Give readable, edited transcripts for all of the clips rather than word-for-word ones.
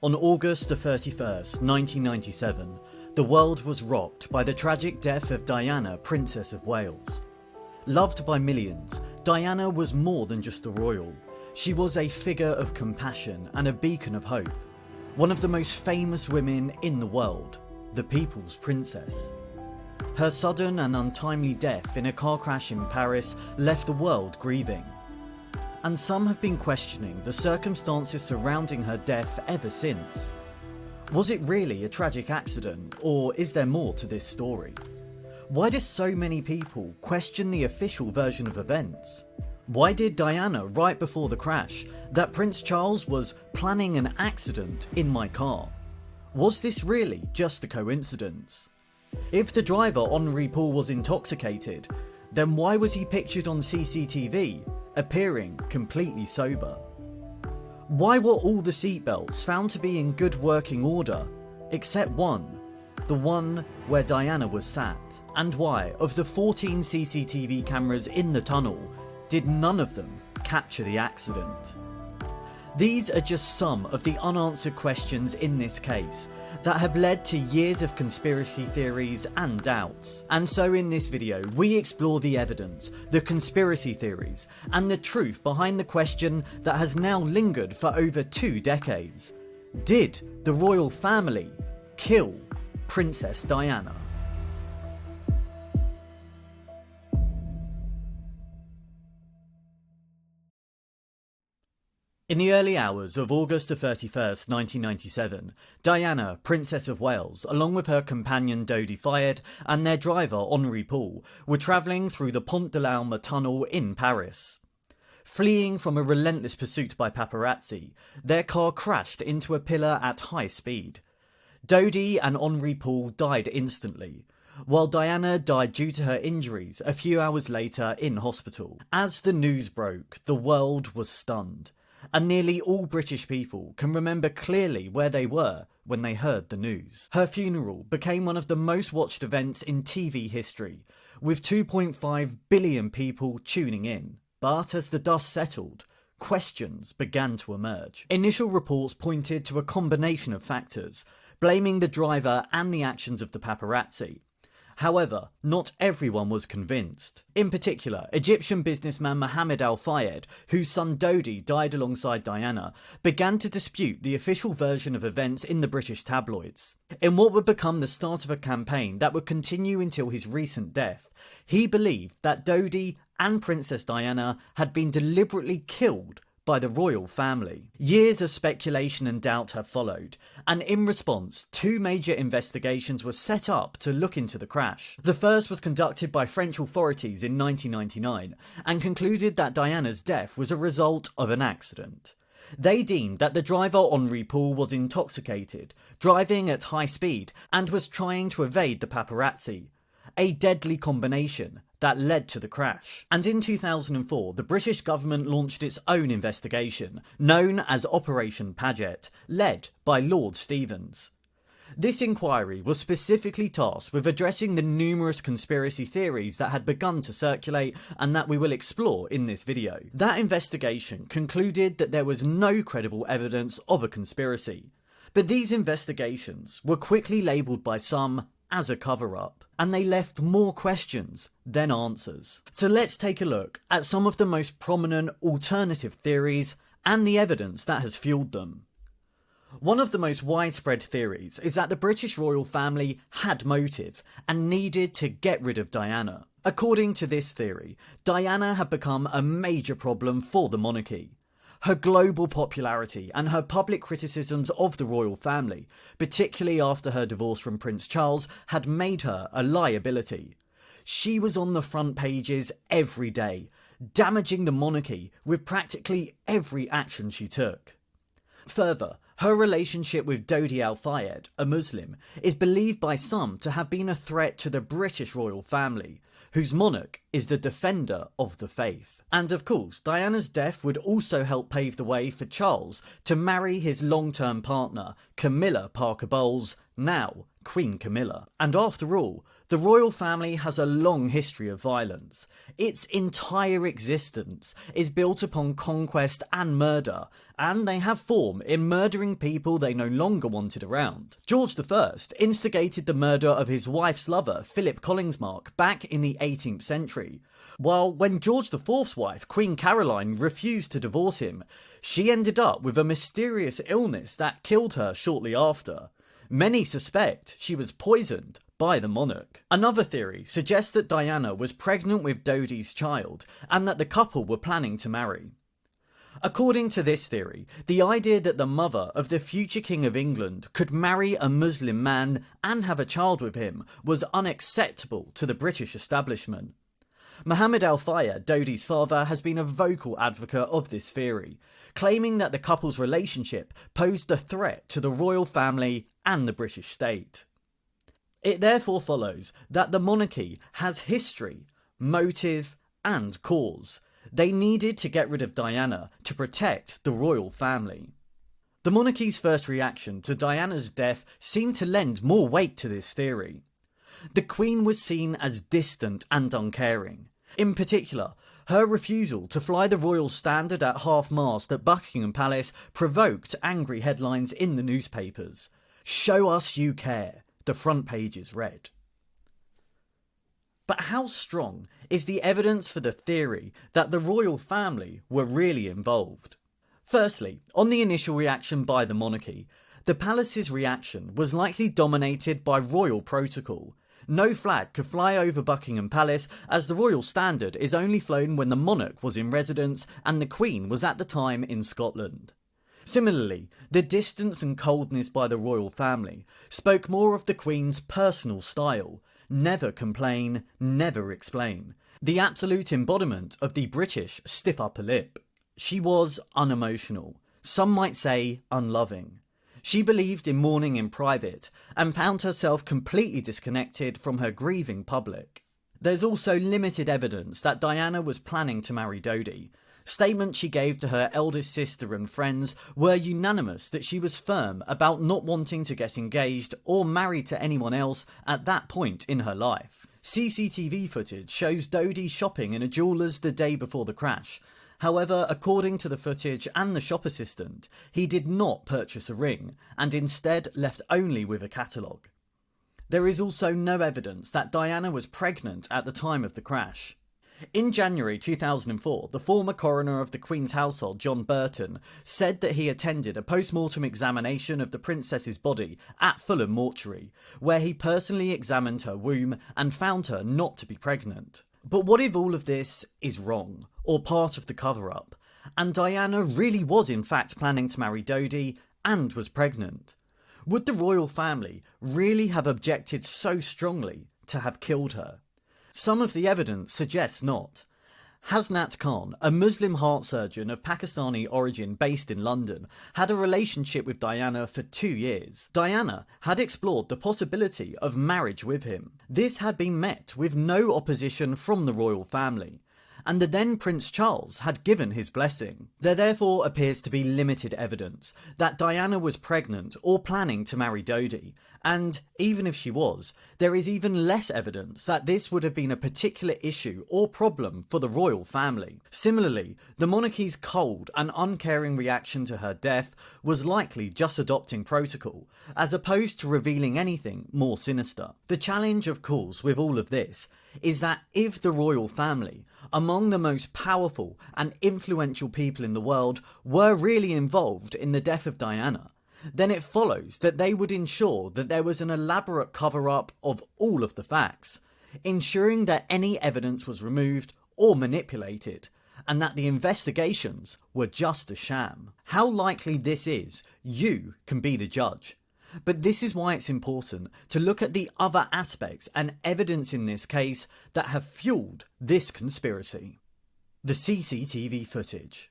On August the 31st, 1997, the world was rocked by the tragic death of Diana, Princess of Wales. Loved by millions, Diana was more than just a royal. She was a figure of compassion and a beacon of hope. One of the most famous women in the world, the People's Princess. Her sudden and untimely death in a car crash in Paris left the world grieving. And some have been questioning the circumstances surrounding her death ever since. Was it really a tragic accident, or is there more to this story? Why do so many people question the official version of events? Why did Diana write before the crash that Prince Charles was planning an accident in my car? Was this really just a coincidence? If the driver Henri Paul was intoxicated, then why was he pictured on CCTV, appearing completely sober? Why were all the seatbelts found to be in good working order, except one, the one where Diana was sat? And why, of the 14 CCTV cameras in the tunnel, did none of them capture the accident? These are just some of the unanswered questions in this case that have led to years of conspiracy theories and doubts. And so in this video, we explore the evidence, the conspiracy theories, and the truth behind the question that has now lingered for over 2 decades. Did the royal family kill Princess Diana? In the early hours of August 31st, 1997, Diana, Princess of Wales, along with her companion Dodi Fayed and their driver Henri Paul, were travelling through the Pont de l'Alma tunnel in Paris. Fleeing from a relentless pursuit by paparazzi, their car crashed into a pillar at high speed. Dodi and Henri Paul died instantly, while Diana died due to her injuries a few hours later in hospital. As the news broke, the world was stunned. And nearly all British people can remember clearly where they were when they heard the news. Her funeral became one of the most watched events in TV history, with 2.5 billion people tuning in. But as the dust settled, questions began to emerge. Initial reports pointed to a combination of factors, blaming the driver and the actions of the paparazzi. However, not everyone was convinced. In particular, Egyptian businessman Mohammed Al Fayed, whose son Dodi died alongside Diana, began to dispute the official version of events in the British tabloids. In what would become the start of a campaign that would continue until his recent death, he believed that Dodi and Princess Diana had been deliberately killed by the royal family. Years of speculation and doubt have followed, and in response, 2 major investigations were set up to look into the crash. The first was conducted by French authorities in 1999 and concluded that Diana's death was a result of an accident. They deemed that the driver Henri Paul was intoxicated, driving at high speed, and was trying to evade the paparazzi. A deadly combination that led to the crash. And in 2004, the British government launched its own investigation, known as Operation Paget, led by Lord Stevens. This inquiry was specifically tasked with addressing the numerous conspiracy theories that had begun to circulate and that we will explore in this video. That investigation concluded that there was no credible evidence of a conspiracy. But these investigations were quickly labelled by some as a cover-up, and they left more questions than answers. So let's take a look at some of the most prominent alternative theories and the evidence that has fueled them. One of the most widespread theories is that the British royal family had motive and needed to get rid of Diana. According to this theory, Diana had become a major problem for the monarchy. Her global popularity and her public criticisms of the royal family, particularly after her divorce from Prince Charles, had made her a liability. She was on the front pages every day, damaging the monarchy with practically every action she took. Further, her relationship with Dodi Al Fayed, a Muslim, is believed by some to have been a threat to the British royal family, whose monarch is the defender of the faith. And of course, Diana's death would also help pave the way for Charles to marry his long-term partner, Camilla Parker Bowles, now Queen Camilla. And after all, the royal family has a long history of violence. Its entire existence is built upon conquest and murder, and they have form in murdering people they no longer wanted around. George I instigated the murder of his wife's lover, Philip Collingsmark, back in the 18th century, while when George IV's wife, Queen Caroline, refused to divorce him, she ended up with a mysterious illness that killed her shortly after. Many suspect she was poisoned by the monarch. Another theory suggests that Diana was pregnant with Dodi's child and that the couple were planning to marry. According to this theory, the idea that the mother of the future King of England could marry a Muslim man and have a child with him was unacceptable to the British establishment. Mohammed Al Fayed, Dodi's father, has been a vocal advocate of this theory, claiming that the couple's relationship posed a threat to the royal family and the British state. It therefore follows that the monarchy has history, motive, and cause. They needed to get rid of Diana to protect the royal family. The monarchy's first reaction to Diana's death seemed to lend more weight to this theory. The Queen was seen as distant and uncaring. In particular, her refusal to fly the royal standard at half-mast at Buckingham Palace provoked angry headlines in the newspapers. "Show us you care," the front pages read. But how strong is the evidence for the theory that the royal family were really involved? Firstly, on the initial reaction by the monarchy, the palace's reaction was likely dominated by royal protocol. No flag could fly over Buckingham Palace, as the royal standard is only flown when the monarch was in residence and the Queen was at the time in Scotland. Similarly, the distance and coldness by the royal family spoke more of the Queen's personal style: never complain, never explain. The absolute embodiment of the British stiff upper lip. She was unemotional, some might say unloving. She believed in mourning in private and found herself completely disconnected from her grieving public. There's also limited evidence that Diana was planning to marry Dodi. Statements she gave to her eldest sister and friends were unanimous that she was firm about not wanting to get engaged or married to anyone else at that point in her life. CCTV footage shows Dodi shopping in a jeweller's the day before the crash. However, according to the footage and the shop assistant, he did not purchase a ring and instead left only with a catalogue. There is also no evidence that Diana was pregnant at the time of the crash. In January 2004, the former coroner of the Queen's household, John Burton, said that he attended a post-mortem examination of the princess's body at Fulham Mortuary, where he personally examined her womb and found her not to be pregnant. But what if all of this is wrong, or part of the cover-up, and Diana really was in fact planning to marry Dodi and was pregnant? Would the royal family really have objected so strongly to have killed her? Some of the evidence suggests not. Hasnat Khan, a Muslim heart surgeon of Pakistani origin based in London, had a relationship with Diana for 2 years. Diana had explored the possibility of marriage with him. This had been met with no opposition from the royal family, and the then Prince Charles had given his blessing. There therefore appears to be limited evidence that Diana was pregnant or planning to marry Dodi, and even if she was, there is even less evidence that this would have been a particular issue or problem for the royal family. Similarly, the monarchy's cold and uncaring reaction to her death was likely just adopting protocol, as opposed to revealing anything more sinister. The challenge, of course, with all of this is that if the royal family, among the most powerful and influential people in the world, were really involved in the death of Diana, then it follows that they would ensure that there was an elaborate cover-up of all of the facts, ensuring that any evidence was removed or manipulated, and that the investigations were just a sham. How likely this is, you can be the judge. But this is why it's important to look at the other aspects and evidence in this case that have fueled this conspiracy. The CCTV footage.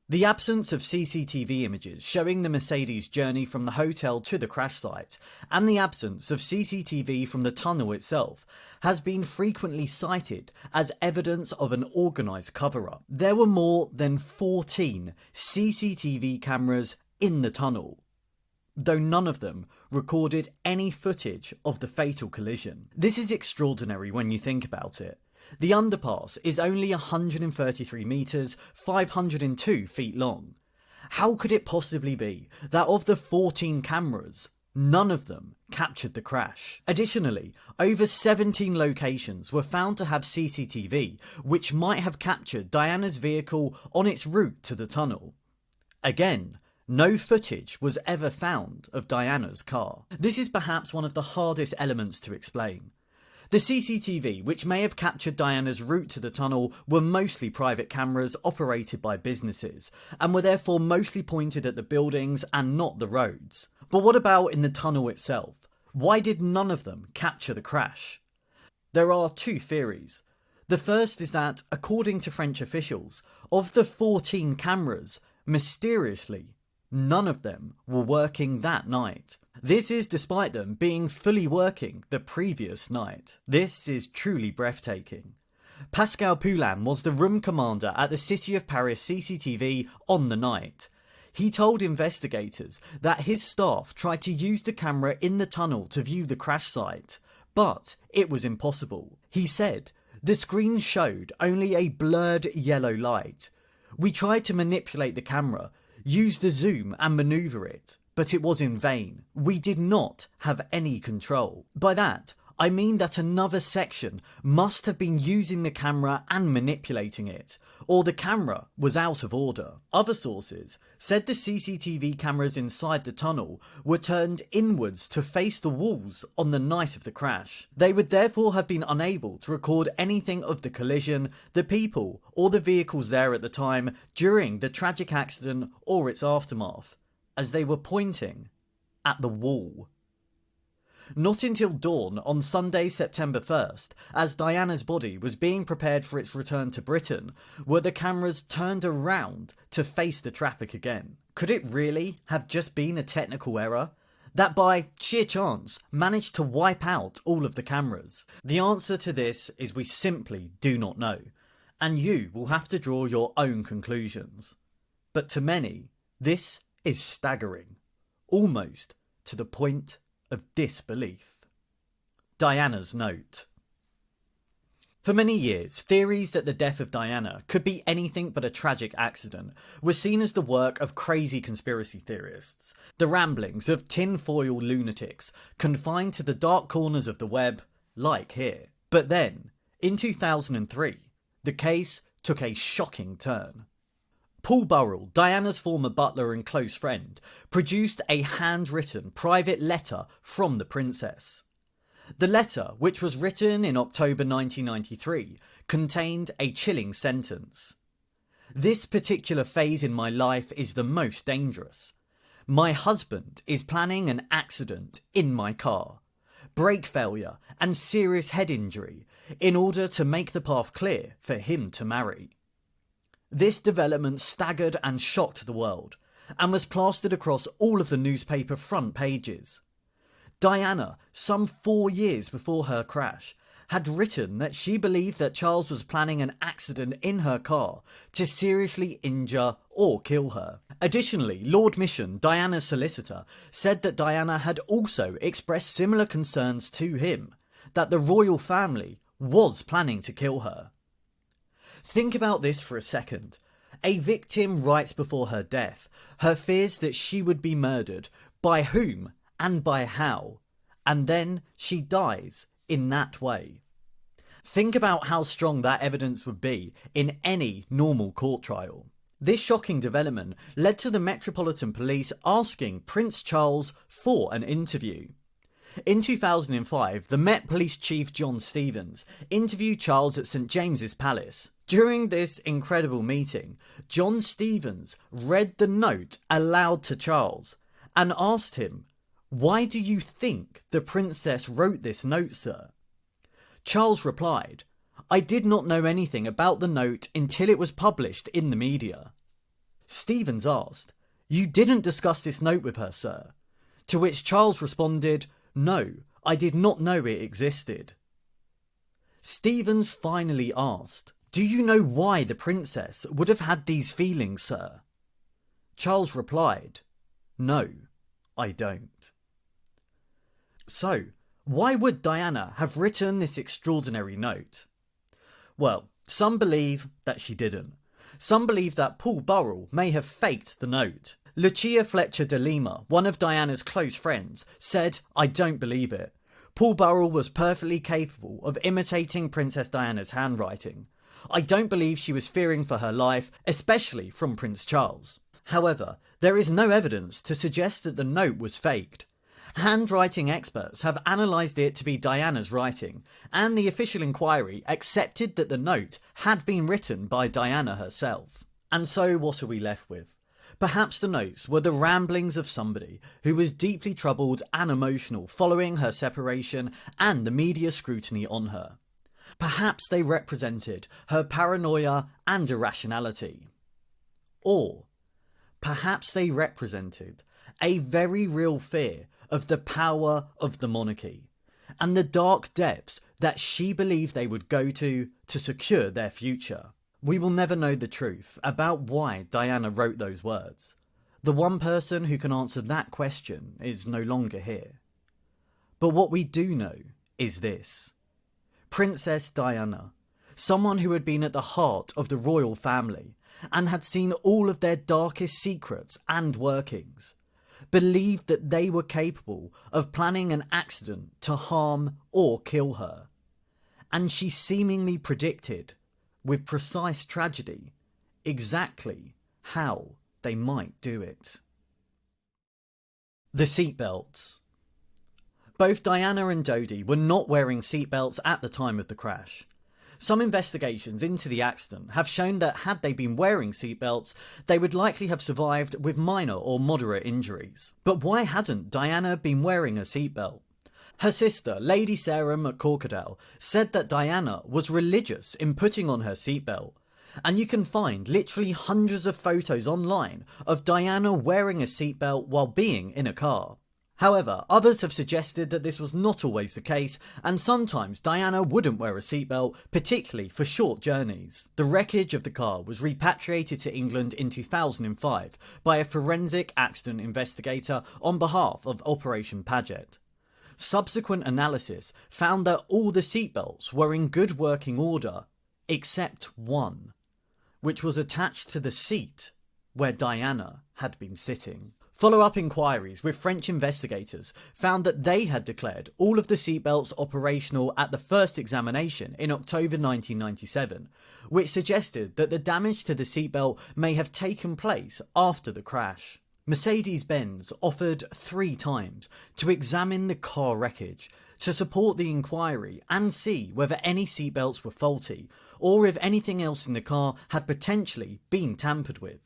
The absence of CCTV images showing the Mercedes' journey from the hotel to the crash site, and the absence of CCTV from the tunnel itself, has been frequently cited as evidence of an organised cover-up. There were more than 14 CCTV cameras in the tunnel. though none of them recorded any footage of the fatal collision. This is extraordinary when you think about it. The underpass is only 133 metres, 502 feet long. How could it possibly be that of the 14 cameras, none of them captured the crash? Additionally, over 17 locations were found to have CCTV which might have captured Diana's vehicle on its route to the tunnel. Again, no footage was ever found of Diana's car. This is perhaps one of the hardest elements to explain. The CCTV which may have captured Diana's route to the tunnel were mostly private cameras operated by businesses, and were therefore mostly pointed at the buildings and not the roads. But what about in the tunnel itself? Why did none of them capture the crash? There are two theories. The first is that, according to French officials, of the 14 cameras, mysteriously, none of them were working that night. This is despite them being fully working the previous night. This is truly breathtaking. Pascal Poulin was the room commander at the City of Paris CCTV on the night. He told investigators that his staff tried to use the camera in the tunnel to view the crash site, but it was impossible. He said, "The screen showed only a blurred yellow light. We tried to manipulate the camera, use the zoom and manoeuvre it, but it was in vain. We did not have any control." By that, I mean that another section must have been using the camera and manipulating it, or the camera was out of order. Other sources said the CCTV cameras inside the tunnel were turned inwards to face the walls on the night of the crash. They would therefore have been unable to record anything of the collision, the people, or the vehicles there at the time during the tragic accident or its aftermath, as they were pointing at the wall. Not until dawn on Sunday, September 1st, as Diana's body was being prepared for its return to Britain, were the cameras turned around to face the traffic again. Could it really have just been a technical error that by sheer chance managed to wipe out all of the cameras? The answer to this is we simply do not know, and you will have to draw your own conclusions. But to many, this is staggering, almost to the point of disbelief. Diana's note. For many years, theories that the death of Diana could be anything but a tragic accident were seen as the work of crazy conspiracy theorists, the ramblings of tinfoil lunatics confined to the dark corners of the web, like here. But then, in 2003, the case took a shocking turn. Paul Burrell, Diana's former butler and close friend, produced a handwritten private letter from the princess. The letter, which was written in October 1993, contained a chilling sentence. "This particular phase in my life is the most dangerous. My husband is planning an accident in my car, brake failure and serious head injury in order to make the path clear for him to marry." This development staggered and shocked the world, and was plastered across all of the newspaper front pages. Diana, some 4 years before her crash, had written that she believed that Charles was planning an accident in her car to seriously injure or kill her. Additionally, Lord Mission, Diana's solicitor, said that Diana had also expressed similar concerns to him, that the royal family was planning to kill her. Think about this for a second. A victim writes before her death her fears that she would be murdered, by whom and by how, and then she dies in that way. Think about how strong that evidence would be in any normal court trial. This shocking development led to the Metropolitan Police asking Prince Charles for an interview. In 2005, the Met Police Chief John Stevens interviewed Charles at St James's Palace. During this incredible meeting, John Stevens read the note aloud to Charles and asked him, "Why do you think the princess wrote this note, sir?" Charles replied, "I did not know anything about the note until it was published in the media." Stevens asked, "You didn't discuss this note with her, sir?" To which Charles responded, "No, I did not know it existed." Stevens finally asked, "Do you know why the princess would have had these feelings, sir?" Charles replied, "No, I don't. So, why would Diana have written this extraordinary note? Well, some believe that she didn't. Some believe that Paul Burrell may have faked the note. Lucia Fletcher de Lima, one of Diana's close friends, said, "I don't believe it. Paul Burrell was perfectly capable of imitating Princess Diana's handwriting. I don't believe she was fearing for her life, especially from Prince Charles." However, there is no evidence to suggest that the note was faked. Handwriting experts have analysed it to be Diana's writing, and the official inquiry accepted that the note had been written by Diana herself. And so what are we left with? Perhaps the notes were the ramblings of somebody who was deeply troubled and emotional following her separation and the media scrutiny on her. Perhaps they represented her paranoia and irrationality. Or perhaps they represented a very real fear of the power of the monarchy and the dark depths that she believed they would go to secure their future. We will never know the truth about why Diana wrote those words. The one person who can answer that question is no longer here. But what we do know is this. Princess Diana, someone who had been at the heart of the royal family and had seen all of their darkest secrets and workings, believed that they were capable of planning an accident to harm or kill her. And she seemingly predicted, with precise tragedy, exactly how they might do it. The seatbelts. Both Diana and Dodi were not wearing seatbelts at the time of the crash. Some investigations into the accident have shown that had they been wearing seatbelts, they would likely have survived with minor or moderate injuries. But why hadn't Diana been wearing a seatbelt? Her sister, Lady Sarah McCorkadale, said that Diana was religious in putting on her seatbelt, and you can find literally hundreds of photos online of Diana wearing a seatbelt while being in a car. However, others have suggested that this was not always the case, and sometimes Diana wouldn't wear a seatbelt, particularly for short journeys. The wreckage of the car was repatriated to England in 2005 by a forensic accident investigator on behalf of Operation Paget. Subsequent analysis found that all the seatbelts were in good working order, except one, which was attached to the seat where Diana had been sitting. Follow-up inquiries with French investigators found that they had declared all of the seatbelts operational at the first examination in October 1997, which suggested that the damage to the seatbelt may have taken place after the crash. Mercedes-Benz offered 3 times to examine the car wreckage to support the inquiry and see whether any seatbelts were faulty or if anything else in the car had potentially been tampered with.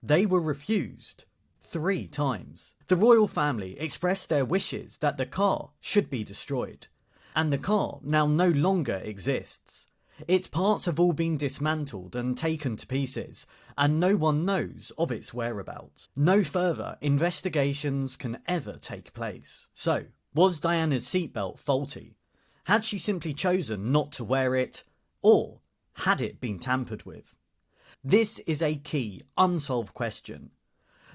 They were refused 3 times. The royal family expressed their wishes that the car should be destroyed, and the car now no longer exists. Its parts have all been dismantled and taken to pieces, and no one knows of its whereabouts. No further investigations can ever take place. So, was Diana's seatbelt faulty? Had she simply chosen not to wear it? Or had it been tampered with? This is a key, unsolved question.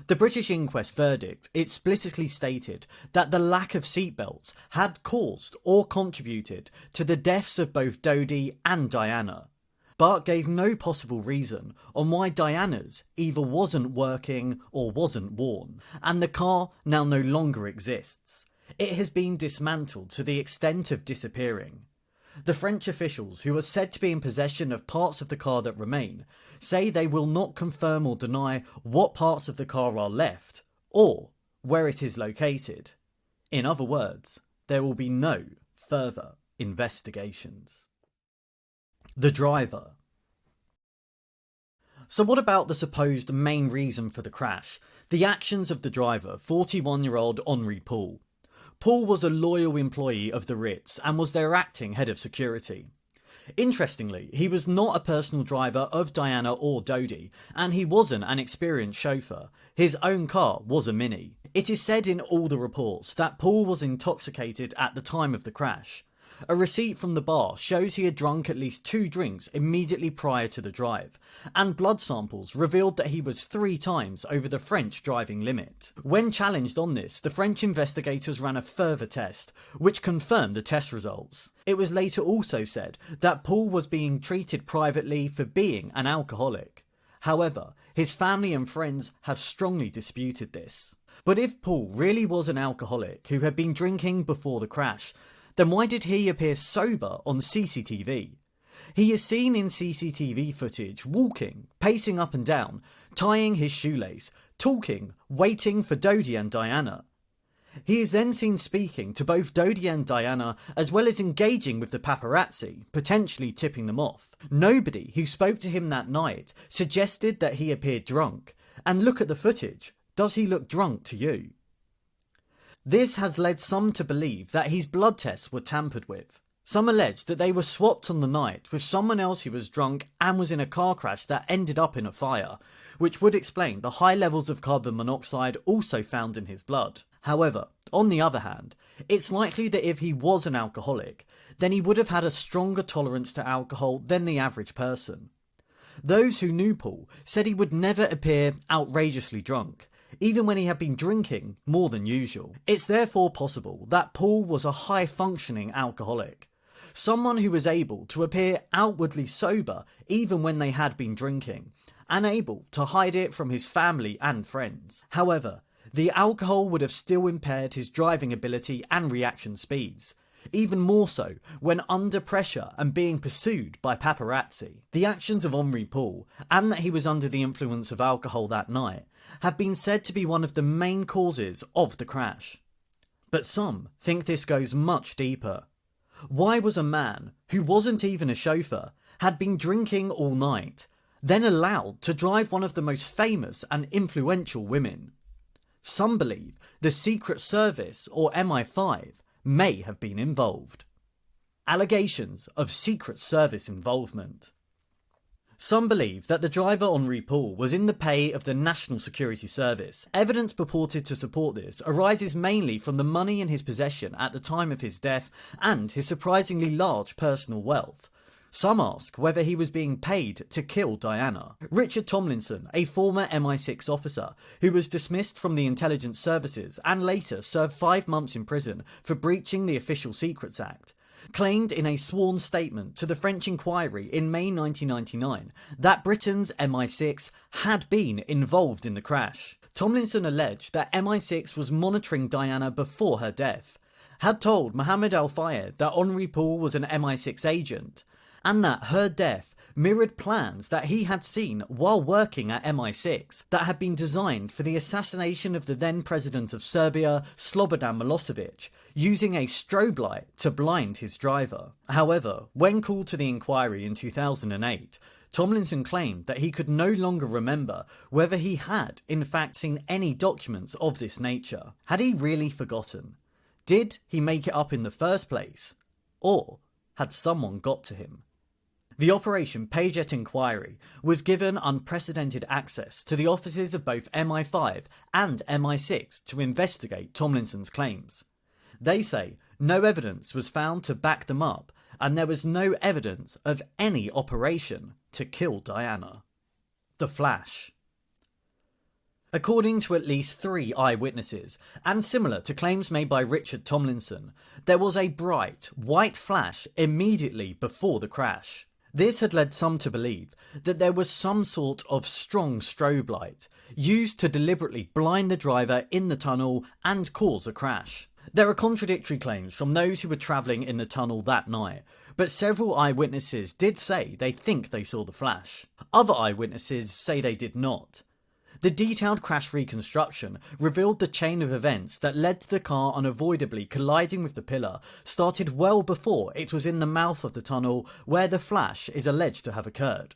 The British inquest verdict explicitly stated that the lack of seatbelts had caused or contributed to the deaths of both Dodi and Diana, but gave no possible reason on why Diana's either wasn't working or wasn't worn, and the car now no longer exists. It has been dismantled to the extent of disappearing. The French officials, who are said to be in possession of parts of the car that remain, say they will not confirm or deny what parts of the car are left, or where it is located. In other words, there will be no further investigations. The driver. So what about the supposed main reason for the crash? The actions of the driver, 41-year-old Henri Paul. Paul was a loyal employee of the Ritz and was their acting head of security. Interestingly, he was not a personal driver of Diana or Dodi, and he wasn't an experienced chauffeur. His own car was a Mini. It is said in all the reports that Paul was intoxicated at the time of the crash. A receipt from the bar shows he had drunk at least 2 drinks immediately prior to the drive, and blood samples revealed that he was 3 times over the French driving limit. When challenged on this, the French investigators ran a further test, which confirmed the test results. It was later also said that Paul was being treated privately for being an alcoholic. However, his family and friends have strongly disputed this. But if Paul really was an alcoholic who had been drinking before the crash, then why did he appear sober on CCTV? He is seen in CCTV footage walking, pacing up and down, tying his shoelace, talking, waiting for Dodie and Diana. He is then seen speaking to both Dodie and Diana, as well as engaging with the paparazzi, potentially tipping them off. Nobody who spoke to him that night suggested that he appeared drunk. And look at the footage. Does he look drunk to you? This has led some to believe that his blood tests were tampered with. Some allege that they were swapped on the night with someone else who was drunk and was in a car crash that ended up in a fire, which would explain the high levels of carbon monoxide also found in his blood. However, on the other hand, it's likely that if he was an alcoholic, then he would have had a stronger tolerance to alcohol than the average person. Those who knew Paul said he would never appear outrageously drunk, even when he had been drinking more than usual. It's therefore possible that Paul was a high-functioning alcoholic, someone who was able to appear outwardly sober even when they had been drinking, and able to hide it from his family and friends. However, the alcohol would have still impaired his driving ability and reaction speeds, even more so when under pressure and being pursued by paparazzi. The actions of Henri Paul, and that he was under the influence of alcohol that night, have been said to be one of the main causes of the crash. But some think this goes much deeper. Why was a man, who wasn't even a chauffeur, had been drinking all night, then allowed to drive one of the most famous and influential women? Some believe the Secret Service, or MI5, may have been involved. Allegations of Secret Service involvement. Some believe that the driver Henri Paul was in the pay of the National Security Service. Evidence purported to support this arises mainly from the money in his possession at the time of his death and his surprisingly large personal wealth. Some ask whether he was being paid to kill Diana. Richard Tomlinson, a former MI6 officer who was dismissed from the intelligence services and later served 5 months in prison for breaching the Official Secrets Act, claimed in a sworn statement to the French inquiry in May 1999 that Britain's MI6 had been involved in the crash. Tomlinson alleged that MI6 was monitoring Diana before her death, had told Mohammed Al Fayed that Henri Paul was an MI6 agent, and that her death mirrored plans that he had seen while working at MI6 that had been designed for the assassination of the then president of Serbia, Slobodan Milosevic, using a strobe light to blind his driver. However, when called to the inquiry in 2008, Tomlinson claimed that he could no longer remember whether he had in fact seen any documents of this nature. Had he really forgotten? Did he make it up in the first place? Or had someone got to him? The Operation Paget inquiry was given unprecedented access to the offices of both MI5 and MI6 to investigate Tomlinson's claims. They say no evidence was found to back them up, and there was no evidence of any operation to kill Diana. The Flash. According to at least 3 eyewitnesses, and similar to claims made by Richard Tomlinson, there was a bright, white flash immediately before the crash. This had led some to believe that there was some sort of strong strobe light, used to deliberately blind the driver in the tunnel and cause a crash. There are contradictory claims from those who were travelling in the tunnel that night, but several eyewitnesses did say they think they saw the flash. Other eyewitnesses say they did not. The detailed crash reconstruction revealed the chain of events that led to the car unavoidably colliding with the pillar started well before it was in the mouth of the tunnel where the flash is alleged to have occurred.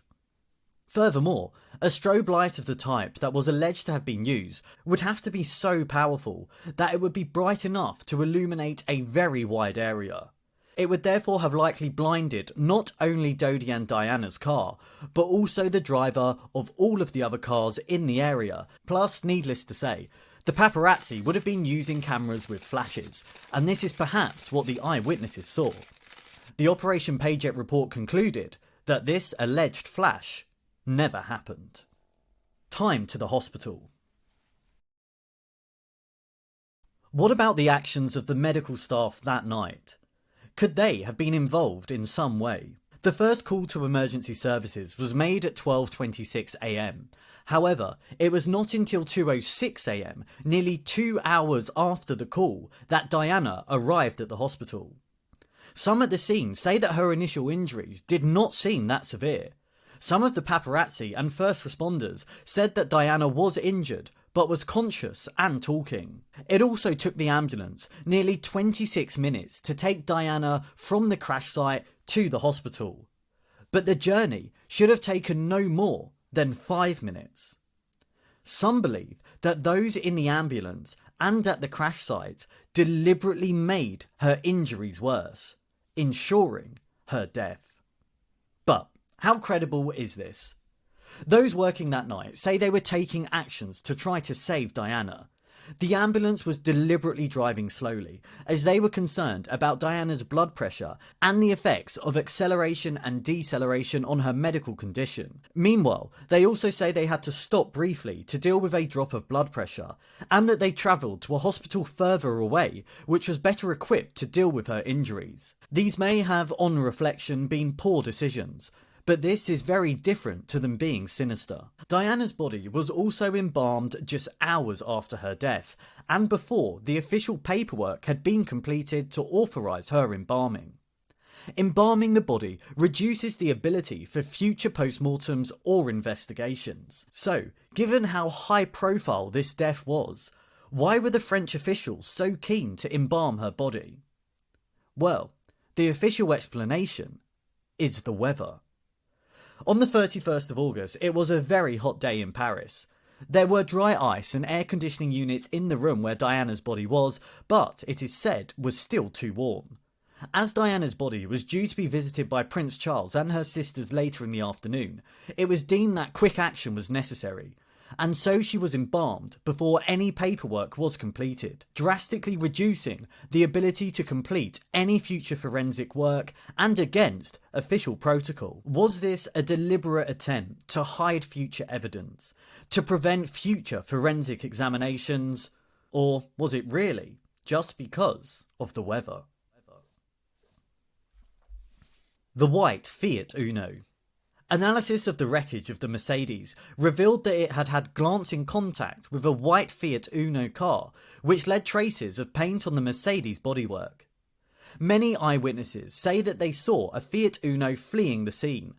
Furthermore, a strobe light of the type that was alleged to have been used would have to be so powerful that it would be bright enough to illuminate a very wide area. It would therefore have likely blinded not only Dodie and Diana's car, but also the driver of all of the other cars in the area. Plus, needless to say, the paparazzi would have been using cameras with flashes, and this is perhaps what the eyewitnesses saw. The Operation Payjet report concluded that this alleged flash never happened. Time to the hospital. What about the actions of the medical staff that night? Could they have been involved in some way? The first call to emergency services was made at 12:26 AM. However, it was not until 2:06 AM, nearly 2 hours after the call, that Diana arrived at the hospital. Some at the scene say that her initial injuries did not seem that severe. Some of the paparazzi and first responders said that Diana was injured, but was conscious and talking. It also took the ambulance nearly 26 minutes to take Diana from the crash site to the hospital. But the journey should have taken no more than 5 minutes. Some believe that those in the ambulance and at the crash site deliberately made her injuries worse, ensuring her death. But how credible is this? Those working that night say they were taking actions to try to save Diana. The ambulance was deliberately driving slowly, as they were concerned about Diana's blood pressure and the effects of acceleration and deceleration on her medical condition. Meanwhile, they also say they had to stop briefly to deal with a drop of blood pressure, and that they travelled to a hospital further away, which was better equipped to deal with her injuries. These may have, on reflection, been poor decisions, but this is very different to them being sinister. Diana's body was also embalmed just hours after her death, and before the official paperwork had been completed to authorise her embalming. Embalming the body reduces the ability for future postmortems or investigations. So, given how high profile this death was, why were the French officials so keen to embalm her body? Well, the official explanation is the weather. On the 31st of August, it was a very hot day in Paris. There were dry ice and air conditioning units in the room where Diana's body was, but it is said was still too warm. As Diana's body was due to be visited by Prince Charles and her sisters later in the afternoon, it was deemed that quick action was necessary, and so she was embalmed before any paperwork was completed, drastically reducing the ability to complete any future forensic work and against official protocol. Was this a deliberate attempt to hide future evidence, to prevent future forensic examinations, or was it really just because of the weather? The white Fiat Uno. Analysis of the wreckage of the Mercedes revealed that it had had glancing contact with a white Fiat Uno car, which led traces of paint on the Mercedes bodywork. Many eyewitnesses say that they saw a Fiat Uno fleeing the scene,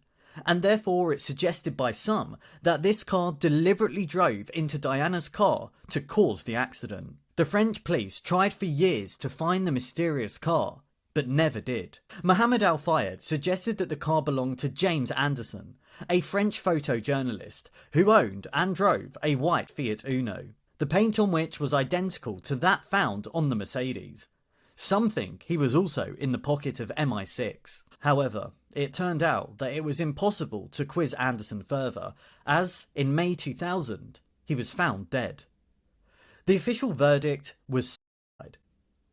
and therefore it's suggested by some that this car deliberately drove into Diana's car to cause the accident. The French police tried for years to find the mysterious car, but never did. Mohammed Al Fayed suggested that the car belonged to James Anderson, a French photojournalist who owned and drove a white Fiat Uno, the paint on which was identical to that found on the Mercedes. Some think he was also in the pocket of MI6. However, it turned out that it was impossible to quiz Anderson further, as in May 2000, he was found dead. The official verdict was suicide.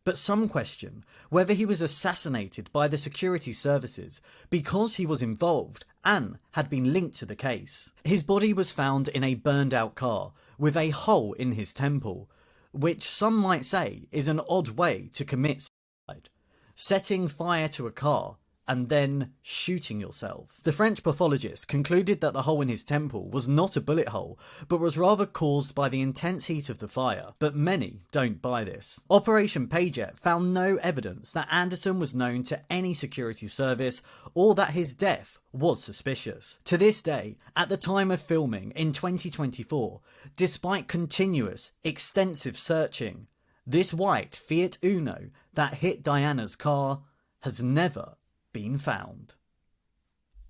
But some question whether he was assassinated by the security services because he was involved and had been linked to the case. His body was found in a burned out car with a hole in his temple, which some might say is an odd way to commit suicide. Setting fire to a car and then shooting yourself. The French pathologist concluded that the hole in his temple was not a bullet hole, but was rather caused by the intense heat of the fire, but many don't buy this. Operation Payjet found no evidence that Anderson was known to any security service or that his death was suspicious. To this day, at the time of filming in 2024, despite continuous, extensive searching, this white Fiat Uno that hit Diana's car has never been found.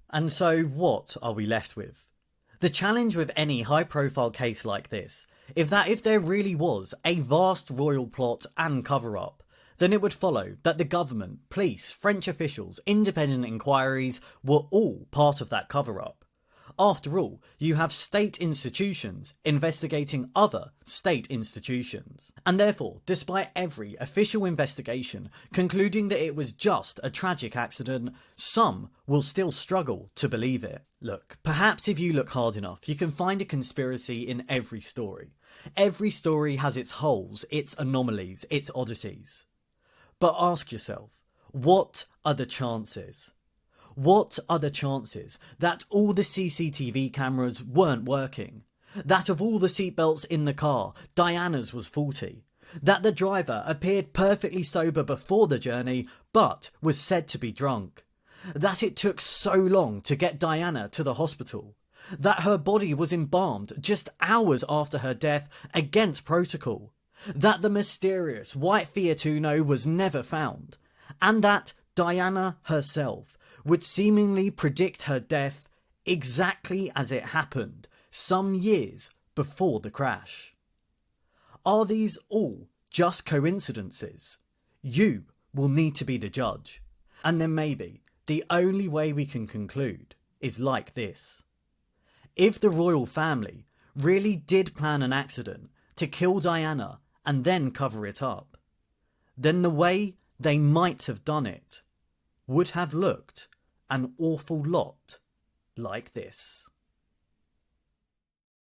And so what are we left with? The challenge with any high profile case like this is that if there really was a vast royal plot and cover up, then it would follow that the government, police, French officials, independent inquiries were all part of that cover up. After all, you have state institutions investigating other state institutions. And therefore, despite every official investigation concluding that it was just a tragic accident, some will still struggle to believe it. Look, perhaps if you look hard enough, you can find a conspiracy in every story. Every story has its holes, its anomalies, its oddities. But ask yourself, what are the chances? What are the chances that all the CCTV cameras weren't working? That of all the seatbelts in the car, Diana's was faulty? That the driver appeared perfectly sober before the journey, but was said to be drunk? That it took so long to get Diana to the hospital? That her body was embalmed just hours after her death against protocol? That the mysterious white Fiat Uno was never found? And that Diana herself would seemingly predict her death exactly as it happened some years before the crash? Are these all just coincidences? You will need to be the judge. And then maybe the only way we can conclude is like this. If the royal family really did plan an accident to kill Diana and then cover it up, then the way they might have done it would have looked an awful lot like this.